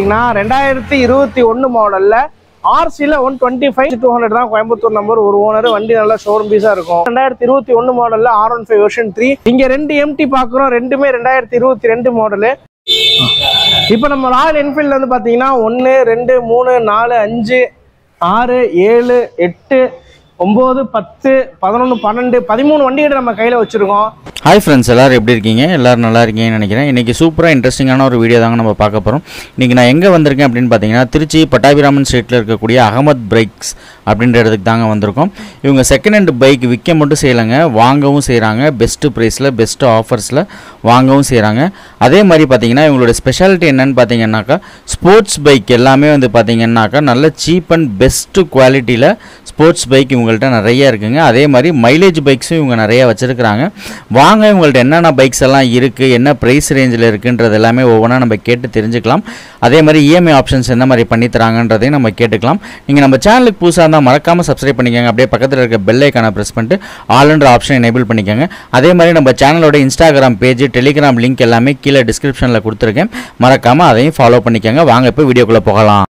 2021 மாடல்ல RCல 125 200 தான் கோயம்புத்தூர் நம்பர் ஒரு ஓனர் வண்டி நல்ல ஷோரூம் பீஸா இருக்கும் 2021 மாடல்ல R15 வெர்ஷன் 3 இங்க ரெண்டு MT பாக்குறோம் ரெண்டுமே 2022 மாடல் இப்போ நம்ம ராயல் என்ஃபீல்ட்ல வந்து பாத்தீங்கன்னா 1 2 3 4 5 6 7 8 9 10 11 12 13 வண்டிகளை நம்ம கையில வச்சிருக்கோம். ஹாய் ஃப்ரெண்ட்ஸ், எல்லோரும் எப்படி இருக்கீங்க? எல்லோரும் நல்லா இருக்கீங்கன்னு நினைக்கிறேன். இன்றைக்கி சூப்பராக இன்ட்ரெஸ்டிங்கான ஒரு வீடியோ தாங்க நம்ம பார்க்க போகிறோம். இன்றைக்கி நான் எங்கே வந்திருக்கேன் அப்படின்னு பார்த்தீங்கன்னா, திருச்சி பட்டாபிராமன் ஸ்ட்ரீட்டில் இருக்கக்கூடிய அகமத் பைக்ஸ் அப்படின்ற இடத்துக்கு தாங்க வந்திருக்கோம். இவங்க செகண்ட் ஹேண்ட் பைக் விற்க மட்டும் செய்யலைங்க, வாங்கவும் செய்கிறாங்க. பெஸ்ட்டு ப்ரைஸில் பெஸ்ட்டு ஆஃபர்ஸில் வாங்கவும் செய்கிறாங்க. அதே மாதிரி பார்த்தீங்கன்னா இவங்களோட ஸ்பெஷாலிட்டி என்னென்னு பார்த்தீங்கன்னாக்கா, ஸ்போர்ட்ஸ் பைக் எல்லாமே வந்து பார்த்தீங்கன்னாக்கா நல்ல சீப் அண்ட் பெஸ்ட்டு குவாலிட்டியில் ஸ்போர்ட்ஸ் பைக் இவங்கள்ட்ட நிறைய இருக்குங்க. அதே மாதிரி மைலேஜ் பைக்ஸும் இவங்க நிறையா வச்சுருக்கிறாங்க. வாங்க இவங்கள்ட்ட என்னென்ன பைக்ஸ் எல்லாம் இருக்குது, என்ன ப்ரைஸ் ரேஞ்சில் இருக்குன்றது எல்லாமே ஒவ்வொன்றா நம்ம கேட்டு தெரிஞ்சுக்கலாம். அதே மாதிரி இஎம்ஐ ஆப்ஷன்ஸ் என்ன மாதிரி பண்ணித்தராங்கன்றதையும் நம்ம கேட்டுக்கலாம். நீங்கள் நம்ம சேனலுக்கு புதுசாக இருந்தால் மறக்காமல் சப்ஸ்கிரைப் பண்ணிக்கோங்க. அப்படியே பக்கத்தில் இருக்க பெல் ஐக்கானை ப்ரெஸ் பண்ணிட்டு ஆல்ன்ற ஆப்ஷன் எனேபிள் பண்ணிக்கோங்க. அதே மாதிரி நம்ம சேனலோட இன்ஸ்டாகிராம் பேஜ், டெலிகிராம் லிங்க் எல்லாமே கீழே டிஸ்கிரிப்ஷனில் கொடுத்துருக்கேன். மறக்காமல் அதையும் ஃபாலோ பண்ணிக்கோங்க. வாங்க இப்போ வீடியோக்குள்ளே போகலாம்.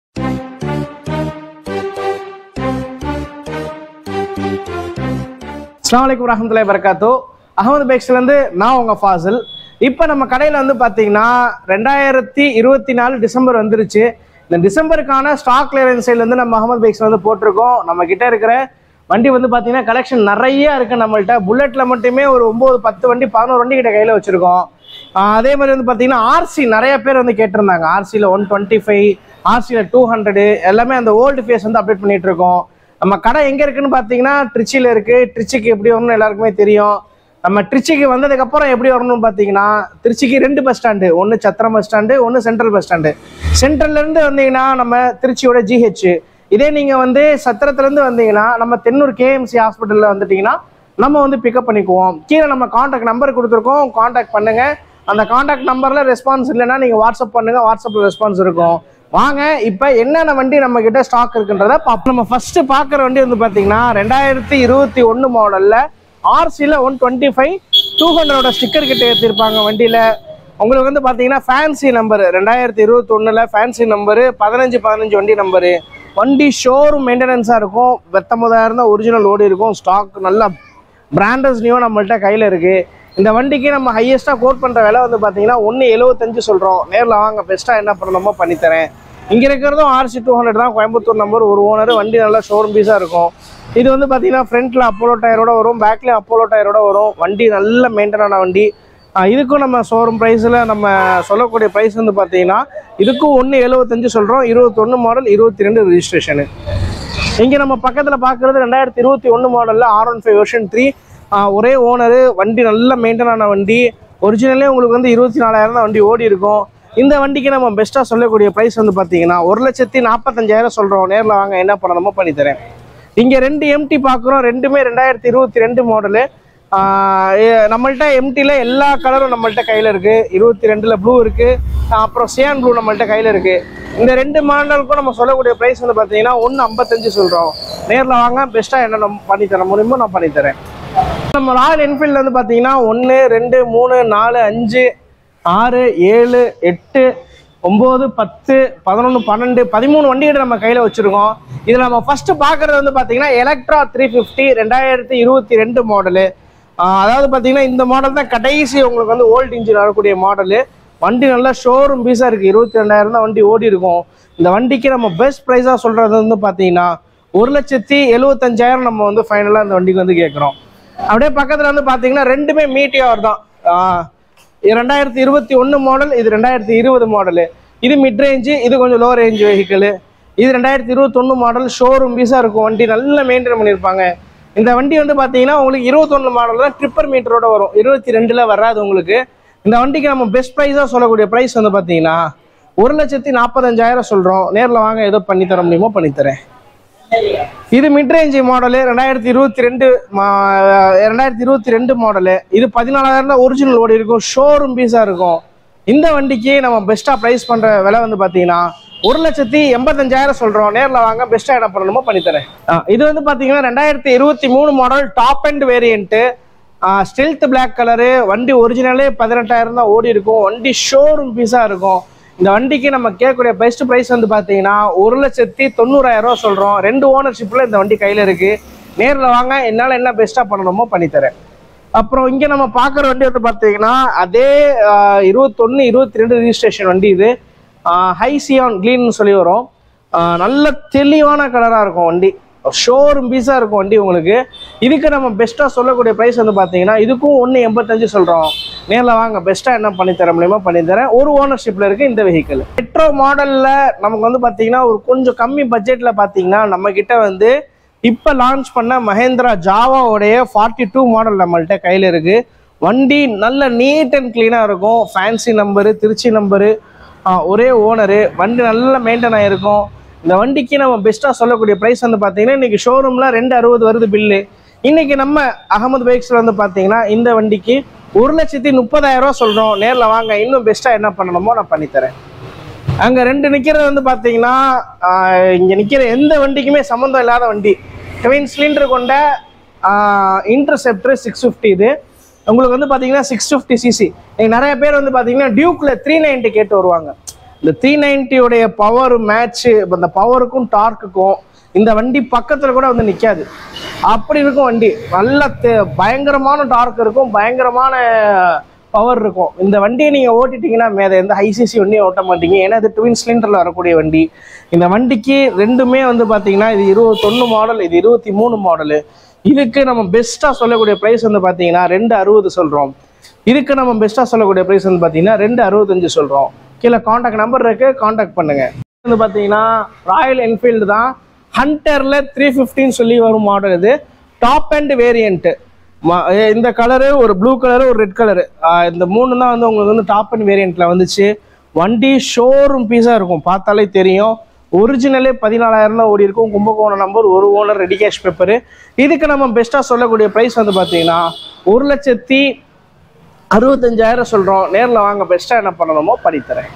அஸ்ஸலாமு அலைக்கும் வரஹ்மத்துல்லாஹி வபரகாத்துஹு. அகமது பைக்ஸ்லேருந்து நான் உங்கள் ஃபாசில். இப்போ நம்ம கடையில் வந்து பார்த்தீங்கன்னா 2024 டிசம்பர் வந்துருச்சு. இந்த டிசம்பருக்கான ஸ்டாக் கிளியரன்ஸ் சைட்லேருந்து நம்ம அகமது பைக்ஸ் வந்து போட்டிருக்கோம். நம்ம கிட்ட இருக்கிற வண்டி வந்து பார்த்தீங்கன்னா கலெக்ஷன் நிறைய இருக்குது நம்மள்ட்ட. புல்லட்டில் மட்டுமே ஒரு 9 10 வண்டி 11 வண்டி கிட்ட கையில் வச்சுருக்கோம். அதே மாதிரி வந்து பார்த்தீங்கன்னா ஆர்சி நிறைய பேர் வந்து கேட்டிருந்தாங்க. ஆர்சியில் 125, ஆர்சியில் 200 எல்லாமே அந்த ஓல்டு ஃபேஸ் வந்து அப்டேட் பண்ணிகிட்டு இருக்கோம். நம்ம கடை எங்கே இருக்குன்னு பார்த்தீங்கன்னா திருச்சியில் இருக்குது. திருச்சிக்கு எப்படி வரணும்னு எல்லாருக்குமே தெரியும். நம்ம திருச்சிக்கு வந்ததுக்கப்புறம் எப்படி வரணும்னு பார்த்தீங்கன்னா, திருச்சிக்கு 2 பஸ் ஸ்டாண்டு, ஒன்று சத்திரம் பஸ் ஸ்டாண்டு, ஒன்று சென்ட்ரல் பஸ் ஸ்டாண்டு. சென்ட்ரல்லேருந்து வந்தீங்கன்னா நம்ம திருச்சியோட GH. இதே நீங்கள் வந்து சத்திரத்துலேருந்து வந்தீங்கன்னா நம்ம தென்னூர் KMC ஹாஸ்பிட்டலில் வந்துட்டிங்கன்னா நம்ம வந்து பிக்கப் பண்ணிக்குவோம். கீழே நம்ம காண்டாக்ட் நம்பர் கொடுத்துருக்கோம், காண்டாக்ட் பண்ணுங்கள். அந்த காண்டாக்ட் நம்பரில் ரெஸ்பான்ஸ் இல்லைன்னா நீங்கள் வாட்ஸ்அப் பண்ணுங்கள், வாட்ஸ்அப்பில் ரெஸ்பான்ஸ் இருக்கும். வாங்க இப்போ என்னென்ன வண்டி நம்ம கிட்ட ஸ்டாக் இருக்குன்றத பார்ப்போம். நம்ம ஃபர்ஸ்ட் பார்க்குற வண்டி வந்து பார்த்தீங்கன்னா 2021 மாடலில் RCல 125 200 ஸ்டிக்கர் கிட்ட ஏற்றிருப்பாங்க வண்டியில். உங்களுக்கு வந்து பார்த்தீங்கன்னா ஃபேன்சி நம்பரு 2021 ஃபேன்சி நம்பரு 15 வண்டி நம்பரு. வண்டி ஷோரூம் மெயின்டெனன்ஸாக இருக்கும். 19,000 தான் ஒரிஜினல் ஓடி இருக்கும். ஸ்டாக் நல்லா பிராண்டஸ் நியூ நம்மள்ட்ட கையில் இருக்குது. இந்த வண்டிக்கு நம்ம ஹையஸ்ட்டாக கோட் பண்ணுற விலை வந்து பார்த்தீங்கன்னா 175 சொல்கிறோம். நேரில் வாங்க, பெஸ்ட்டாக என்ன பண்ணணுமோ பண்ணித்தரேன். இங்கே இருக்கிறதும் RC 200 தான் கோயம்புத்தூர் நம்பர் ஒரு ஓனர் வண்டி நல்லா ஷோரூம் பீஸாக இருக்கும். இது வந்து பார்த்தீங்கன்னா ஃப்ரண்ட்டில் அப்போலோ டயரோட வரும், பேக்லேயும் அப்போலோ டயரோட வரும். வண்டி நல்ல மெயின்டெனான வண்டி. இதுக்கும் நம்ம ஷோரூம் ப்ரைஸில் நம்ம சொல்லக்கூடிய ப்ரைஸ் வந்து பார்த்தீங்கன்னா இதுக்கும் 175 சொல்கிறோம். 21 மாடல் 22 ரெஜிஸ்ட்ரேஷனு. இங்கே நம்ம பக்கத்தில் பார்க்குறது 2021 மாடலில் R15 வெர்ஷன் 3 ஒரே ஓனரு வண்டி நல்ல மெயின்டெனான வண்டி. ஒரிஜினலே உங்களுக்கு வந்து 24,000 தான் வண்டி ஓடி இருக்கும். இந்த வண்டிக்கு நம்ம பெஸ்ட்டாக சொல்லக்கூடிய ப்ரைஸ் வந்து பார்த்தீங்கன்னா 1,45,000 சொல்கிறோம். நேரில் வாங்க, என்ன பண்ணணுமோ பண்ணித்தரேன். இங்கே 2 MT பார்க்குறோம், ரெண்டுமே 2022 மாடலு. நம்மள்ட்ட MTயில் எல்லா கலரும் நம்மள்ட்ட கையில் இருக்குது. 22ல் ப்ளூ இருக்குது, அப்புறம் சியான் ப்ளூ நம்மள்ட்ட கையில் இருக்குது. இந்த 2 மாடலுக்கும் நம்ம சொல்லக்கூடிய ப்ரைஸ் வந்து பார்த்தீங்கன்னா 155 சொல்கிறோம். நேரில் வாங்க, பெஸ்ட்டாக என்ன நம்ம பண்ணித்தர முடியுமோ நான் பண்ணித்தரேன். நம்ம ராயல் என்ஃபீல்டில் வந்து பார்த்தீங்கன்னா 1 2 3 4 5 6 7 8 9 10 11 12 13 வண்டிகிட்ட நம்ம கையில் வச்சுருக்கோம். இதில் நம்ம ஃபஸ்ட்டு பார்க்குறது வந்து பார்த்தீங்கன்னா எலக்ட்ரா 350 2022 மாடலு. அதாவது பார்த்தீங்கன்னா இந்த மாடல் தான் கடைசி உங்களுக்கு வந்து ஓல்டு இன்ஜின் வரக்கூடிய மாடலு. வண்டி நல்லா ஷோரூம் பீஸாக இருக்குது. 22,000 தான் வண்டி ஓடி இருக்கும். இந்த வண்டிக்கு நம்ம பெஸ்ட் ப்ரைஸாக சொல்கிறது வந்து பார்த்தீங்கன்னா 1,75,000 நம்ம வந்து ஃபைனலாக இந்த வண்டிக்கு வந்து கேட்குறோம். அப்படியே பக்கத்தில் வந்து பார்த்தீங்கன்னா ரெண்டுமே மீட்டியார் தான். 2021 மாடல், இது 2020 மாடலு. இது மிட் ரேஞ்சு, இது கொஞ்சம் லோ ரேஞ்ச் வெஹிக்கிள். இது 2021 மாடல் ஷோரூம் பீஸாக இருக்கும். வண்டி நல்லா மெயின்டைன் பண்ணியிருப்பாங்க. இந்த வண்டி வந்து பார்த்தீங்கன்னா உங்களுக்கு 21 மாடல் தான் ட்ரிப்பர் மீட்டரோட வரும். 22ல் வராது உங்களுக்கு. இந்த வண்டிக்கு நம்ம பெஸ்ட் ப்ரைஸாக சொல்லக்கூடிய ப்ரைஸ் வந்து பார்த்தீங்கன்னா 1,45,000 சொல்கிறோம். நேரில் வாங்க, ஏதோ பண்ணித்தர முடியுமோ பண்ணித்தரேன். இது மிட் ரேஞ்ச் மாடலு 2022 மாடலு. இது 14,000 தான் ஒரிஜினல் ஓடி இருக்கும். ஷோரூம் பீஸாக இருக்கும். இந்த வண்டிக்கு நம்ம பெஸ்ட்டாக ப்ரைஸ் பண்ணுற விலை வந்து பார்த்தீங்கன்னா 1,85,000 சொல்கிறோம். நேரில் வாங்க, பெஸ்ட்டாக என்ன பண்ணணுமோ பண்ணித்தரேன். இது வந்து பார்த்தீங்கன்னா 2023 model top end variant. Stealth black colour. வண்டி ஒரிஜினலே 18,000 தான் ஓடி இருக்கும். வண்டி ஷோரூம் பீஸாக இருக்கும். இந்த வண்டிக்கு நம்ம கேட்கக்கூடிய பெஸ்ட் ப்ரைஸ் வந்து பார்த்தீங்கன்னா 1,90,000 சொல்கிறோம். 2 ஓனர்ஷிப்பில் இந்த வண்டி கையில் இருக்குது. நேரில் வாங்க, என்னால் என்ன பெஸ்ட்டாக பண்ணணுமோ பண்ணித்தரேன். அப்புறம் இங்கே நம்ம பார்க்குற வண்டி வந்து பார்த்தீங்கன்னா அதே 21, 22 ரிஜிஸ்ட்ரேஷன் வண்டி. இது ஹைசியான் க்ளீன்னு சொல்லி வரும். நல்ல தெளிவான கலராக இருக்கும் வண்டி, ஷோரூம் பீஸாக இருக்கும் வண்டி உங்களுக்கு. இதுக்கு நம்ம பெஸ்ட்டாக சொல்லக்கூடிய ப்ரைஸ் வந்து பார்த்தீங்கன்னா இதுக்கும் 1,85 சொல்கிறோம். நேரில் வாங்க, பெஸ்ட்டாக என்ன பண்ணித்தர முடியுமோ பண்ணித்தரேன். ஒரு ஓனர்ஷிப்பில் இருக்குது இந்த வெஹிக்கிள். பெட்ரோ மாடலில் நமக்கு வந்து பார்த்தீங்கன்னா ஒரு கொஞ்சம் கம்மி பட்ஜெட்டில் பார்த்தீங்கன்னா நம்மக்கிட்ட வந்து இப்போ லான்ச் பண்ண மஹேந்திரா ஜாவாவுடைய 42 மாடல் நம்மள்கிட்ட கையில் இருக்குது. வண்டி நல்ல நீட் அண்ட் க்ளீனாக இருக்கும். ஃபேன்சி நம்பரு, திருச்சி நம்பரு, ஒரே ஓனரு. வண்டி நல்லா மெயின்டைன் ஆகிருக்கும். இந்த வண்டிக்கு நம்ம பெஸ்ட்டாக சொல்லக்கூடிய ப்ரைஸ் வந்து பார்த்தீங்கன்னா இன்றைக்கி ஷோரூமில் 260 வருது பில்லு. இன்றைக்கி நம்ம அகமது பைக்ஸில் வந்து பார்த்தீங்கன்னா இந்த வண்டிக்கு 1,30,000 சொல்கிறோம். நேரில் வாங்க, இன்னும் பெஸ்ட்டாக என்ன பண்ணணுமோ நான் பண்ணித்தரேன். அங்கே 2 நிற்கிறது வந்து பார்த்தீங்கன்னா இங்கே நிற்கிற எந்த வண்டிக்குமே சம்மந்தம் இல்லாத வண்டி. ட்வின் சிலிண்டர் கொண்ட இன்டர்செப்டர் 650. இது உங்களுக்கு வந்து பார்த்தீங்கன்னா 650cc. நிறைய பேர் வந்து பார்த்தீங்கன்னா டியூக்கில் 390 கேட்டு வருவாங்க. இந்த 390 பவர் மேட்ச்சு, அந்த பவருக்கும் டார்க்குக்கும் இந்த வண்டி பக்கத்தில் கூட வந்து நிற்காது. அப்படி இருக்கும் வண்டி. நல்ல பயங்கரமான டார்க் இருக்கும், பயங்கரமான பவர் இருக்கும். இந்த வண்டியை நீங்கள் ஓட்டிட்டீங்கன்னா மேலே எந்த ஹைசிசி வண்டியும் ஓட்ட மாட்டீங்க. ஏன்னா இது ட்வின் சிலிண்டரில் வரக்கூடிய வண்டி. இந்த வண்டிக்கு ரெண்டுமே வந்து பார்த்தீங்கன்னா இது 21 மாடல், இது 23 மாடலு. இதுக்கு நம்ம பெஸ்ட்டாக சொல்லக்கூடிய ப்ரைஸ் வந்து பார்த்தீங்கன்னா 260 சொல்கிறோம். இதுக்கு நம்ம பெஸ்ட்டாக சொல்லக்கூடிய ப்ரைஸ் வந்து பார்த்தீங்கன்னா 265 சொல்கிறோம். கீழே காண்டாக்ட் நம்பர் இருக்குது, காண்டாக்ட் பண்ணுங்கள். வந்து பார்த்தீங்கன்னா ராயல் என்ஃபீல்டு தான். ஹண்டரில் 350 சொல்லி வரும் மாடல். இது டாப் அண்ட் வேரியண்ட்டு. இந்த கலரு, ஒரு ப்ளூ கலரு, ஒரு ரெட் கலரு, இந்த 3 தான் வந்து உங்களுக்கு வந்து டாப் அண்ட் வேரியண்ட்டில் வந்துச்சு. வண்டி ஷோரூம் பீஸாக இருக்கும், பார்த்தாலே தெரியும். ஒரிஜினலே 14,000 தான் ஓடி இருக்கும். கும்பகோணம் நம்பர், ஒரு ஓனர், ரெடி கேஷ் பேப்பரு. இதுக்கு நம்ம பெஸ்ட்டாக சொல்லக்கூடிய ப்ரைஸ் வந்து பார்த்தீங்கன்னா 1,65,000 சொல்கிறோம். நேரில் வாங்க, பெஸ்ட்டாக என்ன பண்ணணுமோ பண்ணித்தரேன்.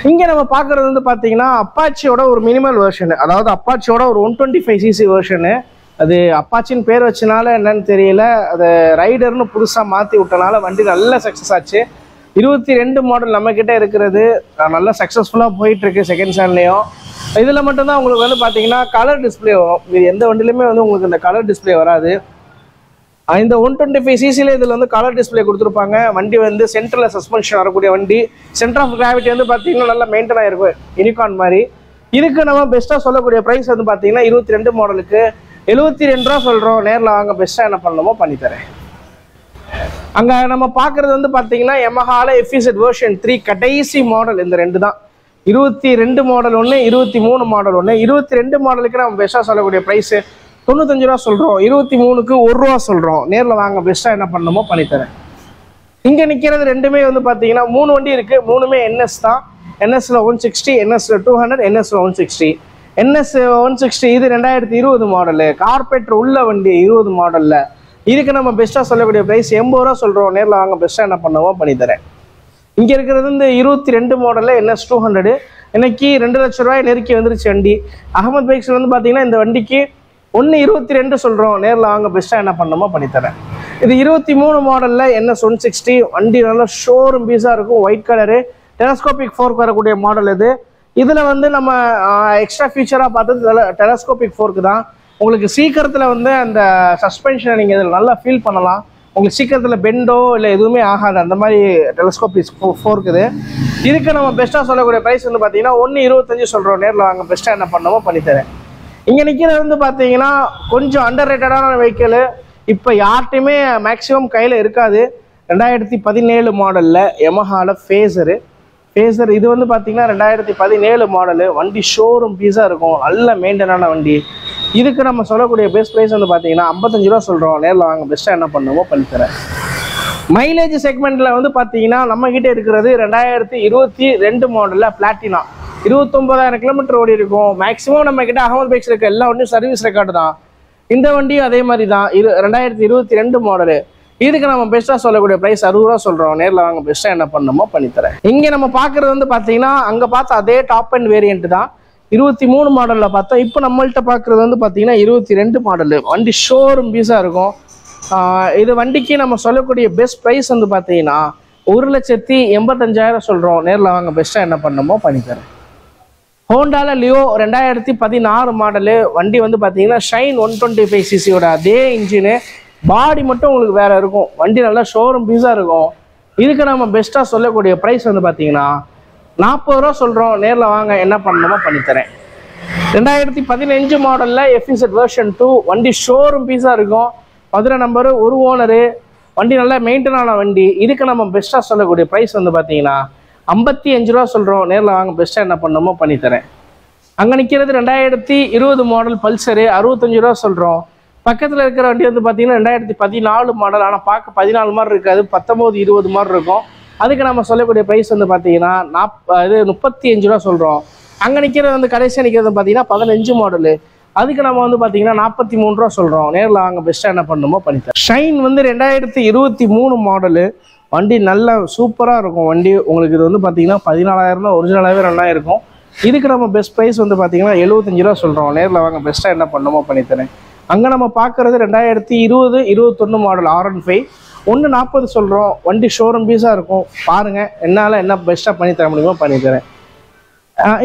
இங்கே நம்ம பார்க்குறது வந்து பார்த்தீங்கன்னா அப்பாச்சியோட ஒரு மினிமல் வெர்ஷனு, அதாவது அப்பாச்சியோட ஒரு 125cc வெர்ஷனு. அது அப்பாச்சின்னு பேர் வச்சனால என்னன்னு தெரியல, அது ரைடர்னு புதுசாக மாற்றி விட்டனால வண்டி நல்ல சக்ஸஸ் ஆச்சு. 22 மாடல் நம்மக்கிட்ட இருக்கிறது நல்லா சக்ஸஸ்ஃபுல்லாக போயிட்டுருக்கு செகண்ட் ஸ்டாண்ட்லேயும். இதில் மட்டும்தான் உங்களுக்கு வந்து பார்த்தீங்கன்னா கலர் டிஸ்பிளே வரும். இது எந்த வண்டியிலுமே வந்து உங்களுக்கு இந்த கலர் டிஸ்பிளே வராது. இந்த 125cc இதில் வந்து கலர் டிஸ்பிளே கொடுத்துருப்பாங்க. வண்டி வந்து சென்டரில் சஸ்பென்ஷன் வரக்கூடிய வண்டி. சென்டர் ஆஃப் கிராவிட்டி வந்து பார்த்தீங்கன்னா நல்லா மெயின்டைன் ஆகிருக்கும், யூனிகார்ன் மாதிரி. இதுக்கு நம்ம பெஸ்ட்டாக சொல்லக்கூடிய ப்ரைஸ் வந்து பார்த்தீங்கன்னா 22 மாடலுக்கு 72 ரூபா சொல்கிறோம். நேரில் வாங்க, பெஸ்ட்டாக என்ன பண்ணணுமோ பண்ணித்தரேன். அங்கே நம்ம பார்க்குறது வந்து பார்த்தீங்கன்னா யமஹால FZ வெர்ஷன் 3 கடைசி மாடல். இந்த 2 தான். 22 மாடல் ஒன்று, 23 மாடல் ஒன்று. 22 மாடலுக்கு நம்ம பெஸ்ட்டாக சொல்லக்கூடிய ப்ரைஸு 95 ரூபா சொல்கிறோம். 23க்கு 1 ரூபா சொல்கிறோம். நேரில் வாங்க, பெஸ்ட்டாக என்ன பண்ணணுமோ பண்ணித்தரேன். இங்கே நிற்கிறது ரெண்டுமே வந்து பார்த்தீங்கன்னா 3 வண்டி இருக்குது. 3மே NS தான். NSல 160, NSல 200, NSல 160. NS 160 இது 2020 மாடலு. கார்பெட்டர் உள்ள வண்டி 20 மாடலில். இதுக்கு நம்ம பெஸ்ட்டாக சொல்லக்கூடிய ப்ரைஸ் 80 ரூபா சொல்கிறோம். நேரில் வாங்க, பெஸ்ட்டாக என்ன பண்ணுவோம் பண்ணித்தரேன். இங்கே இருக்கிறது இந்த 22 மாடலில் NS 200. இன்னைக்கு 2 லட்ச ரூபாய் நெருக்கி வந்துருச்சு வண்டி. அகமது பைக்ஸில் வந்து பார்த்தீங்கன்னா இந்த வண்டிக்கு 122 சொல்கிறோம். நேரில் வாங்க, பெஸ்ட்டாக என்ன பண்ணணுமோ பண்ணித்தரேன். இது 23 மாடலில் NS 160. வண்டி நல்லா ஷோரூம் பீஸாக இருக்கும். ஒயிட் கலரு, டெலஸ்கோபிக் ஃபோர்க் வரக்கூடிய மாடல் இது. இதில் வந்து நம்ம எக்ஸ்ட்ரா ஃபீச்சராக பார்த்தது டெலஸ்கோபிக் ஃபோர்க்கு தான். உங்களுக்கு சீக்கிரத்தில் வந்து அந்த சஸ்பென்ஷனை நீங்கள் இதில் நல்லா ஃபீல் பண்ணலாம். உங்களுக்கு சீக்கிரத்தில் பெண்டோ இல்லை எதுவுமே ஆகாது, அந்த மாதிரி டெலஸ்கோபிக் ஃபோர்க் இது. இதுக்கு நம்ம பெஸ்ட்டாக சொல்லக்கூடிய ப்ரைஸ் வந்து பார்த்தீங்கன்னா 125 சொல்கிறோம். நேரில் வாங்க, பெஸ்ட்டாக என்ன பண்ணணுமோ பண்ணித்தரேன். இங்கே நிற்கிறது வந்து பார்த்தீங்கன்னா கொஞ்சம் அண்டர் ரேட்டடான வெஹிக்கிள். இப்போ யார்கிட்டையுமே மேக்ஸிமம் கையில் இருக்காது. 2017 மாடலில் யமஹால ஃபேஸரு. இது வந்து பார்த்தீங்கன்னா 2017 மாடலு. வண்டி ஷோரூம் பீஸாக இருக்கும், நல்ல மெயின்டைனான வண்டி. இதுக்கு நம்ம சொல்லக்கூடிய பெஸ்ட் ப்ரைஸ் வந்து பார்த்தீங்கன்னா 55 ரூபா சொல்கிறோம். நேரில் வாங்க, பெஸ்ட்டாக என்ன பண்ணுமோ பண்ணித்தரேன். மைலேஜ் செக்மெண்ட்டில் வந்து பார்த்தீங்கன்னா நம்மக்கிட்ட இருக்கிறது 2022 மாடலில் பிளாட்டினா. 29,000 கிலோமீட்டர் ஓடி இருக்கும். மேக்ஸிமம் நம்ம கிட்ட அகமது பைக்ஸ் இருக்க எல்லா வண்டியும் சர்வீஸ் ரெக்கார்டு தான். இந்த வண்டியும் அதே மாதிரி தான். 2022 மாடலு. இதுக்கு நம்ம பெஸ்ட்டாக சொல்லக்கூடிய ப்ரைஸ் 60 ரூபா சொல்கிறோம். நேரில் வாங்க, பெஸ்ட்டாக என்ன பண்ணணுமோ பண்ணித்தரேன். இங்கே நம்ம பார்க்குறது வந்து பார்த்தீங்கன்னா அங்கே பார்த்த அதே டாப் அண்ட் வேரியண்ட் தான். 23 மாடலில் பார்த்தோம். இப்போ நம்மள்கிட்ட பார்க்குறது வந்து பார்த்தீங்கன்னா 22 மாடலு. வண்டி ஷோரூம் பீஸாக இருக்கும். இது வண்டிக்கு நம்ம சொல்லக்கூடிய பெஸ்ட் ப்ரைஸ் வந்து பார்த்தீங்கன்னா 1,85,000 சொல்கிறோம். நேரில் வாங்க, பெஸ்ட்டாக என்ன பண்ணணுமோ பண்ணித்தரேன். ஹோண்டாவில் லியோ 2016 மாடலு வண்டி வந்து பார்த்தீங்கன்னா ஷைன் 125cc அதே இன்ஜினு, பாடி மட்டும் உங்களுக்கு வேறு இருக்கும். வண்டி நல்லா ஷோரூம் பீஸாக இருக்கும். இதுக்கு நம்ம பெஸ்ட்டாக சொல்லக்கூடிய ப்ரைஸ் வந்து பார்த்தீங்கன்னா 40 ரூபா சொல்கிறோம். நேரில் வாங்க, என்ன பண்ணணுமோ பண்ணித்தரேன். 2015 மாடலில் FZ வெர்ஷன் 2 வண்டி ஷோரூம் பீஸாக இருக்கும். மதுரை நம்பரு, ஒரு ஓனரு, வண்டி நல்லா மெயின்டைன் ஆன வண்டி. இதுக்கு நம்ம பெஸ்ட்டாக சொல்லக்கூடிய ப்ரைஸ் வந்து பார்த்தீங்கன்னா 55 ரூபா சொல்கிறோம். நேரில் வாங்க, பெஸ்ட்டாக என்ன பண்ணணுமோ பண்ணித்தரேன். அங்கே நிற்கிறது 2020 மாடல் பல்சரு, 65 ரூபா சொல்கிறோம். பக்கத்தில் இருக்கிற வண்டி வந்து பார்த்தீங்கன்னா 2014 மாடல், ஆனால் பார்க்க 14 மாதிரி இருக்காது, 19, 20 மாதிரி இருக்கும். அதுக்கு நம்ம சொல்லக்கூடிய ப்ரைஸ் வந்து பார்த்தீங்கன்னா 35 ரூபா சொல்கிறோம். அங்கே நிற்கிறது வந்து கடைசியாக நிற்கிறது பார்த்தீங்கன்னா 15 மாடலு, அதுக்கு நம்ம வந்து பார்த்தீங்கன்னா 43 ரூபா சொல்கிறோம். நேரில் வாங்க, பெஸ்ட்டாக என்ன பண்ணணுமோ பண்ணித்தரேன். ஷைன் வந்து 2023 மாடலு, வண்டி நல்ல சூப்பராக இருக்கும். வண்டி உங்களுக்கு இது வந்து பார்த்தீங்கன்னா 14,000 தான் ஒரிஜினலாகவே ரன் ஆகிருக்கும். இதுக்கு நம்ம பெஸ்ட் ப்ரைஸ் வந்து பார்த்தீங்கன்னா 75 ரூபா சொல்கிறோம். நேரில் வாங்க, பெஸ்ட்டாக என்ன பண்ணணுமோ பண்ணித்தரேன். அங்கே நம்ம பார்க்குறது 2020-21 மாடல் R15 140 சொல்கிறோம். வண்டி ஷோரூம் பீஸாக இருக்கும். பாருங்கள், என்னால் என்ன பெஸ்ட்டாக பண்ணித்தர முடியுமோ பண்ணித்தரேன்.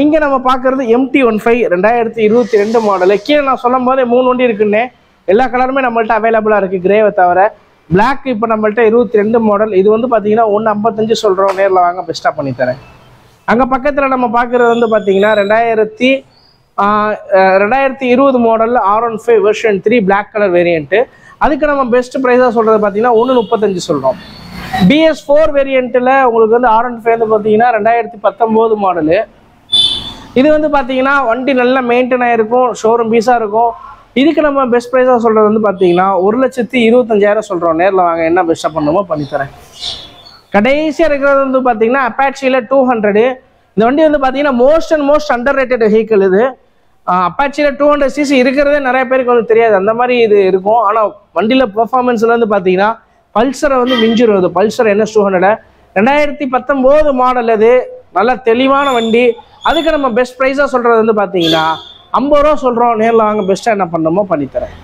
இங்கே நம்ம பார்க்குறது MT15 2022 மாடலு. கீழே நான் சொல்லும் போதே 3 வண்டி இருக்குன்னே, எல்லா கலருமே நம்மள்ட்ட அவைலபிளாக இருக்குது, கிரேவை தவிர. பிளாக் இப்போ நம்மள்ட்ட 22 மாடல், இது வந்து பார்த்தீங்கன்னா 155 சொல்கிறோம். நேரில் வாங்க, பெஸ்ட்டாக பண்ணித்தரேன். அங்கே பக்கத்தில் நம்ம பார்க்குறது வந்து பார்த்தீங்கன்னா 2020 model R15 version 3 black colour variant. அதுக்கு நம்ம பெஸ்ட் ப்ரைஸாக சொல்கிறது பார்த்தீங்கன்னா 135 சொல்கிறோம். BS4 வேரியண்ட்டில் உங்களுக்கு வந்து R15 வந்து பார்த்தீங்கன்னா 2019 மாடலு. இது வந்து பார்த்தீங்கன்னா வண்டி நல்லா மெயின்டைன் ஆகிருக்கும், ஷோரூம் பீஸாக இருக்கும். இதுக்கு நம்ம பெஸ்ட் ப்ரைஸாக சொல்கிறது வந்து பார்த்தீங்கன்னா 1,25,000 சொல்கிறோம். நேரில் வாங்க, என்ன பெஸ்ட்டாக பண்ணணுமோ பண்ணித்தரேன். கடைசியாக இருக்கிறது வந்து பார்த்தீங்கன்னா அப்பாச்சியில் 200. இந்த வண்டி வந்து பார்த்தீங்கன்னா மோஸ்ட் அண்டர் ரேட்டட் வெஹிக்கிள் இது. அப்பாச்சியில் 200cc இருக்கிறதே நிறைய பேருக்கு வந்து தெரியாது, அந்த மாதிரி இது இருக்கும். ஆனால் வண்டியில் பெர்ஃபார்மன்ஸில் வந்து பார்த்தீங்கன்னா பல்சரை வந்து மிஞ்சிடும். இது பல்சர் NS 200 2019 மாடல். அது நல்ல தெளிவான வண்டி. அதுக்கு நம்ம பெஸ்ட் ப்ரைஸாக சொல்கிறது வந்து பார்த்தீங்கன்னா 50 ரூபா சொல்கிறோம். நேரில் வாங்க, பெஸ்ட்டாக என்ன பண்ணணுமோ பண்ணித்தரேன்.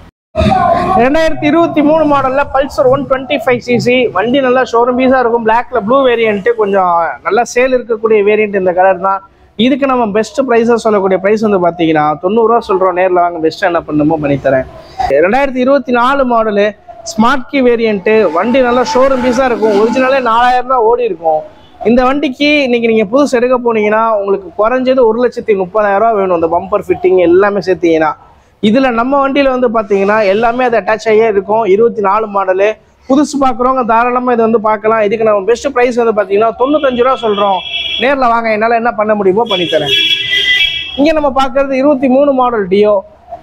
2023 மாடலில் பல்சர் 125cc வண்டி நல்லா ஷோரூம் பீஸாக இருக்கும். பிளாக்ல ப்ளூ வேரியண்ட்டு, கொஞ்சம் நல்லா சேல் இருக்கக்கூடிய வேரியண்ட் இந்த கலர் தான். இதுக்கு நம்ம பெஸ்ட் ப்ரைஸாக சொல்லக்கூடிய ப்ரைஸ் வந்து பார்த்தீங்கன்னா 90 ரூபா சொல்கிறோம். நேரில் வாங்க, பெஸ்ட்டாக என்ன பண்ணணுமோ பண்ணித்தரேன். 2024 மாடலு ஸ்மார்ட் கீ வேரியண்ட்டு, வண்டி நல்லா ஷோரூம் பீஸாக இருக்கும். ஒரிஜினலே 4,000 தான் ஓடி இருக்கும். இந்த வண்டிக்கு இன்னைக்கு நீங்கள் புதுசு எடுக்க போனீங்கன்னா உங்களுக்கு குறைஞ்சது 1,30,000 வேணும். இந்த பம்பர் ஃபிட்டிங் எல்லாமே சேர்த்தீங்கன்னா. இதில் நம்ம வண்டியில் வந்து பார்த்தீங்கன்னா எல்லாமே அது அட்டாச் ஆகியே இருக்கும். 24 மாடலு புதுசு பார்க்குறவங்க தாராளமாக இது வந்து பார்க்கலாம். இதுக்கு நம்ம பெஸ்ட் ப்ரைஸ் வந்து பார்த்தீங்கன்னா 95 ரூபா சொல்கிறோம். நேரில் வாங்க, என்னால் என்ன பண்ண முடியுமோ பண்ணித்தரேன். இங்கே நம்ம பார்க்குறது 23 மாடல் டியோ.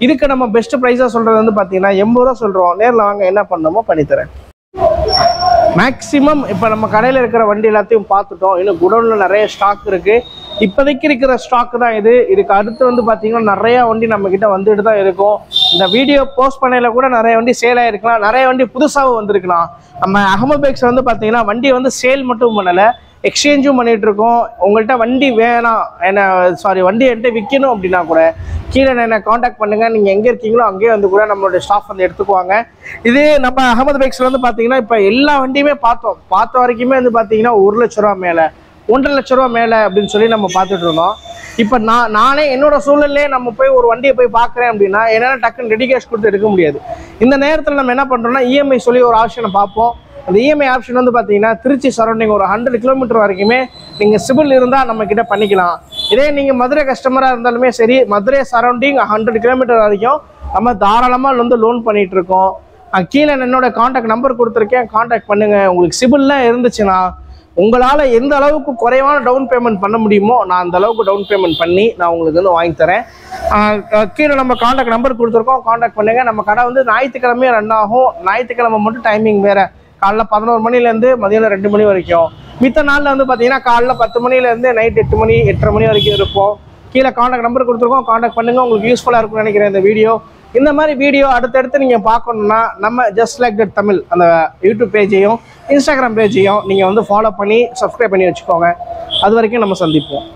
இதுக்கு நம்ம பெஸ்ட் ப்ரைஸாக சொல்கிறது வந்து பார்த்தீங்கன்னா 80 ரூபா சொல்கிறோம். நேரில் வாங்க, என்ன பண்ணணுமோ பண்ணித்தரேன். மேக்ஸிமம் இப்போ நம்ம கடையில் இருக்கிற வண்டி எல்லாத்தையும் பார்த்துட்டோம். இன்னும் குடோனில் நிறைய ஸ்டாக் இருக்குது. இப்போதைக்கு இருக்கிற ஸ்டாக்கு தான் இது. இதுக்கு அடுத்து வந்து பார்த்தீங்கன்னா நிறையா வண்டி நம்மக்கிட்ட வந்துட்டு தான் இருக்கும். இந்த வீடியோ போஸ்ட் பண்ணையில் கூட நிறைய வண்டி சேல் ஆகிருக்கலாம், நிறைய வண்டி புதுசாகவும் வந்திருக்கலாம். நம்ம அகமது பைக்ஸ் வந்து பார்த்தீங்கன்னா வண்டி வந்து சேல் மட்டும் பண்ணலை, எக்ஸ்சேஞ்சும் பண்ணிகிட்டு இருக்கோம். உங்கள்கிட்ட வண்டி வேணாம், வண்டி என்கிட்ட விற்கணும் அப்படின்னா கூட கீழே என்ன காண்டாக்ட் பண்ணுங்கள். நீங்கள் எங்கே இருக்கீங்களோ அங்கேயே வந்து கூட நம்மளுடைய ஸ்டாஃப் வந்து எடுத்துக்குவாங்க. இது நம்ம அகமது பைக்ஸில் வந்து பார்த்தீங்கன்னா இப்போ எல்லா வண்டியுமே பார்த்த வரைக்குமே வந்து பார்த்தீங்கன்னா 1 லட்ச ரூபா மேலே, 1.5 லட்ச ரூபா மேலே அப்படின்னு சொல்லி நம்ம பார்த்துட்டு இருந்தோம். இப்போ நானே என்னோட சூழல்லே நம்ம போய் ஒரு வண்டியை போய் பார்க்குறேன் அப்படின்னா என்னால் டக்குன்னு ரெடி கேஷ் கொடுத்து எடுக்க முடியாது. இந்த நேரத்தில் நம்ம என்ன பண்ணுறோம்னா EMI சொல்லி ஒரு ஆப்ஷனை பார்ப்போம். அந்த EMI ஆப்ஷன் வந்து பார்த்தீங்கன்னா திருச்சி சரௌண்டிங் ஒரு 100 கிலோமீட்டர் வரைக்குமே நீங்கள் சிபில் இருந்தால் நம்மக்கிட்ட பண்ணிக்கலாம். இதே நீங்கள் மதுரை கஸ்டமராக இருந்தாலுமே சரி, மதுரை சரௌண்டிங் 100 கிலோமீட்டர் வரைக்கும் நம்ம தாராளமாக வந்து லோன் பண்ணிகிட்டு இருக்கோம். கீழே என்னோட காண்டாக்ட் நம்பர் கொடுத்துருக்கேன், காண்டாக்ட் பண்ணுங்கள். உங்களுக்கு சிபில்லாம் இருந்துச்சுன்னா உங்களால் எந்த அளவுக்கு குறைவான டவுன் பேமெண்ட் பண்ண முடியுமோ நான் அந்த அளவுக்கு டவுன் பேமெண்ட் பண்ணி நான் உங்களுக்கு வந்து வாங்கி தரேன். கீழே நம்ம காண்டாக்ட் நம்பர் கொடுத்துருக்கோம், காண்டாக்ட் பண்ணுங்கள். நம்ம கடை வந்து ஞாயிற்றுக்கிழமையும் ரன் ஆகும். ஞாயிற்றுக்கிழமை மட்டும் டைமிங் வேறு, காலைல 11 மணிலேருந்து மதியானம் 2 மணி வரைக்கும். மித்த நாளில் வந்து பார்த்தீங்கன்னா காலைல 10 மணிலேருந்து நைட் 8 மணி 8:30 மணி வரைக்கும் இருப்போம். கீழே காண்டாக்ட் நம்பர் கொடுத்துருக்கோம், காண்டாக்ட் பண்ணுங்கள். உங்களுக்கு யூஸ்ஃபுல்லாக இருக்கும்னு நினைக்கிறேன் இந்த வீடியோ. இந்த மாதிரி வீடியோ அடுத்தடுத்து நீங்கள் பார்க்கணுன்னா நம்ம ஜஸ்ட் லைக் தட் தமிழ் அந்த யூடியூப் பேஜையும் இன்ஸ்டாகிராம் பேஜையும் நீங்கள் வந்து ஃபாலோ பண்ணி சப்ஸ்கிரைப் பண்ணி வச்சுக்கோங்க. அது வரைக்கும் நம்ம சந்திப்போம்.